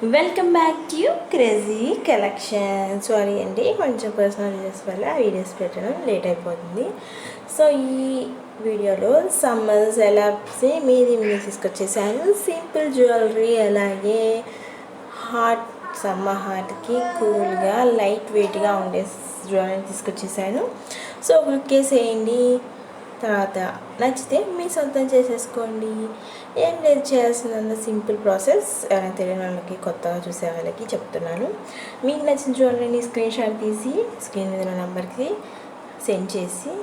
Welcome back to crazy collection. Sorry అండి, కొంచెం personal videos వల్ల వీడియోస్ పెట్టడం లేట్ అయిపోతుంది. సో ఈ వీడియోలో సమ్మర్ సెలబ్స్ మీది తీసుకొచ్చేసాను. సింపుల్ జ్యువెలరీ, అలాగే హాట్ సమ్మర్ హాట్కి కూల్గా లైట్ వెయిట్గా ఉండే జ్యువెలరీ తీసుకొచ్చేసాను. సో వేసేయండి, తర్వాత నచ్చితే మీ సొంతం చేసేసుకోండి. ఏం లేదు, చేయాల్సిన సింపుల్ ప్రాసెస్. ఎవరైనా తెలియని వాళ్ళకి, కొత్తగా చూసే వాళ్ళకి చెప్తున్నాను. మీకు నచ్చిన జ్యువెలరీని స్క్రీన్ షాట్ తీసి స్క్రీన్ మీద నెంబర్కి సెండ్ చేసి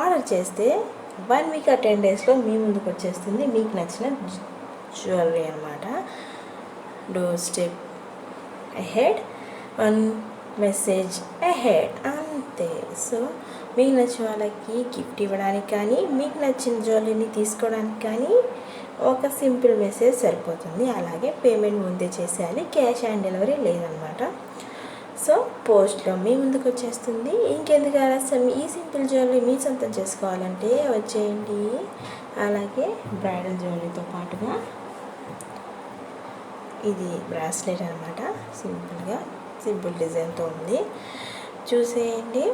ఆర్డర్ చేస్తే 1 వీక్ 10 డేస్లో మీ ముందుకు వచ్చేస్తుంది మీకు నచ్చిన జ్యువెలరీ అనమాట. Door step ahead, 1 message ahead, అంతే. సో మీకు నచ్చిన వాళ్ళకి గిఫ్ట్ ఇవ్వడానికి కానీ, మీకు నచ్చిన జ్యువెలరీని తీసుకోవడానికి కానీ ఒక సింపుల్ మెసేజ్ సరిపోతుంది. అలాగే పేమెంట్ ముందే చేసేయాలి, క్యాష్ ఆన్ డెలివరీ లేదనమాట. సో పోస్ట్లో మీ ముందుకు వచ్చేస్తుంది. ఇంకెందుకు ఆలస్యం, ఈ సింపుల్ జ్యువెలరీ మీ సొంతం చేసుకోవాలంటే వచ్చేయండి. అలాగే బ్రైడల్ జ్యువెలరీతో పాటుగా ఇది బ్రాస్లెట్ అనమాట. సింపుల్ డిజైన్తో ఉంది, చూసేయండి.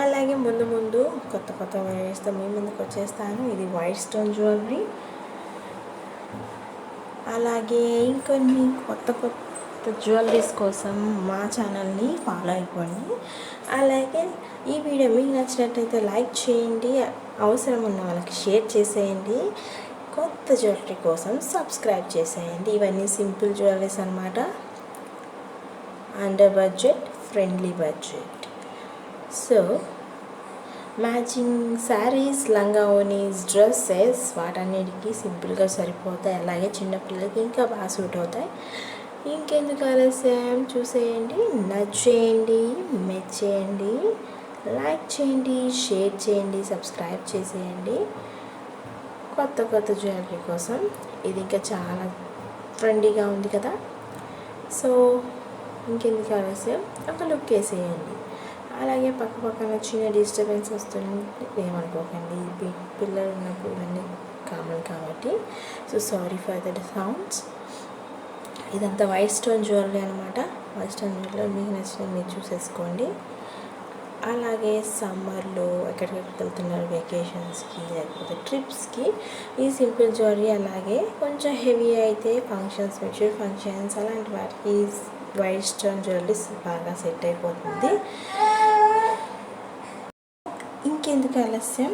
అలాగే ముందు కొత్త వేస్తో మీ ముందుకు వచ్చేస్తాను. ఇది వైట్ స్టోన్ జ్యువెలరీ. అలాగే ఇంకొన్ని కొత్త జ్యువెలరీస్ కోసం మా ఛానల్ని ఫాలో అయిపోండి. అలాగే ఈ వీడియో మీకు నచ్చినట్లయితే లైక్ చేయండి, అవసరం ఉన్న వాళ్ళకి షేర్ చేసేయండి. కొత్త జ్యువెలరీ కోసం సబ్స్క్రైబ్ చేసేయండి. ఇవన్నీ సింపుల్ జ్యువెలరీస్ అనమాట. Under budget, friendly budget. So matching saris, లంగా ఓనీస్, డ్రెస్సెస్ వాటన్నిటికీ సింపుల్గా సరిపోతాయి. అలాగే చిన్నపిల్లలకి ఇంకా బాగా సూట్ అవుతాయి. ఇంకెందుకు ఆలస్యం, చూసేయండి, నచ్చేయండి, మెచ్చేయండి, లైక్ చేయండి, షేర్ చేయండి, సబ్స్క్రైబ్ చేసేయండి. కొత్త జ్యువెలరీ కోసం ఇది ఇంకా చాలా ట్రెండీగా ఉంది కదా. సో ఇంకెందుకు ఆలస్యం, ఒక లుక్ వేసేయండి. అలాగే పక్కన చిన్న డిస్టర్బెన్స్ వస్తుంది, ఏమనుకోకండి. పిల్లలు ఉన్నప్పుడు ఇవన్నీ కామన్ కాబట్టి. So sorry for the sounds. ఇదంతా వైట్ స్టోన్ జ్యువెలరీ అనమాట. వైట్ స్టోన్ జ్యువెలరీ మీకు నచ్చిన మీరు చూసేసుకోండి. అలాగే సమ్మర్లో ఎక్కడికి వెళ్తున్నారు, వెకేషన్స్కి లేకపోతే ట్రిప్స్కి, ఈ సింపుల్ జ్యువెలరీ. అలాగే కొంచెం హెవీ అయితే ఫంక్షన్స్, మెచ్యూర్ ఫంక్షన్స్ అలాంటి వాటికి వైట్ స్టోన్ జ్యువెలరీ బాగా సెట్ అయిపోతుంది. ఇంకెందుకు ఆలస్యం,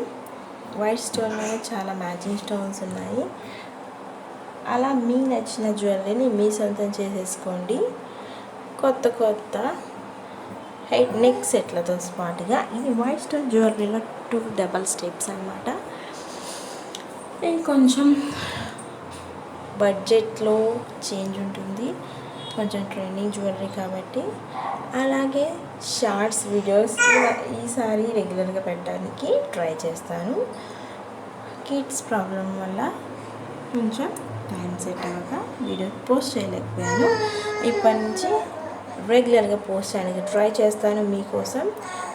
వైట్ స్టోన్లో చాలా మ్యాచింగ్ స్టోన్స్ ఉన్నాయి. అలా మీ నచ్చిన జ్యువెలరీని మీ సొంతం చేసేసుకోండి. కొత్త హెడ్ నెక్ సెట్లతో పాటుగా ఇది వైట్ స్టోన్ జ్యువెలరీలో 2 డబల్ స్టెప్స్ అనమాట. ఇది కొంచెం బడ్జెట్లో చేంజ్ ఉంటుంది, కొంచెం ట్రెండింగ్ జ్యువెలరీ కాబట్టి. అలాగే షార్ట్స్ వీడియోస్ ఈసారి రెగ్యులర్గా పెట్టడానికి ట్రై చేస్తాను. కిడ్స్ ప్రాబ్లం వల్ల కొంచెం టైం సెట్ అవ్వక వీడియో పోస్ట్ చేయలేకపోయాను. ఇప్పటి నుంచి రెగ్యులర్గా పోస్ట్ చేయడానికి ట్రై చేస్తాను మీకోసం.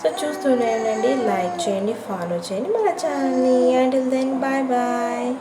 సో చూస్తూనే ఉండండి, లైక్ చేయండి, ఫాలో చేయండి మన ఛానల్ని. Until then, bye bye.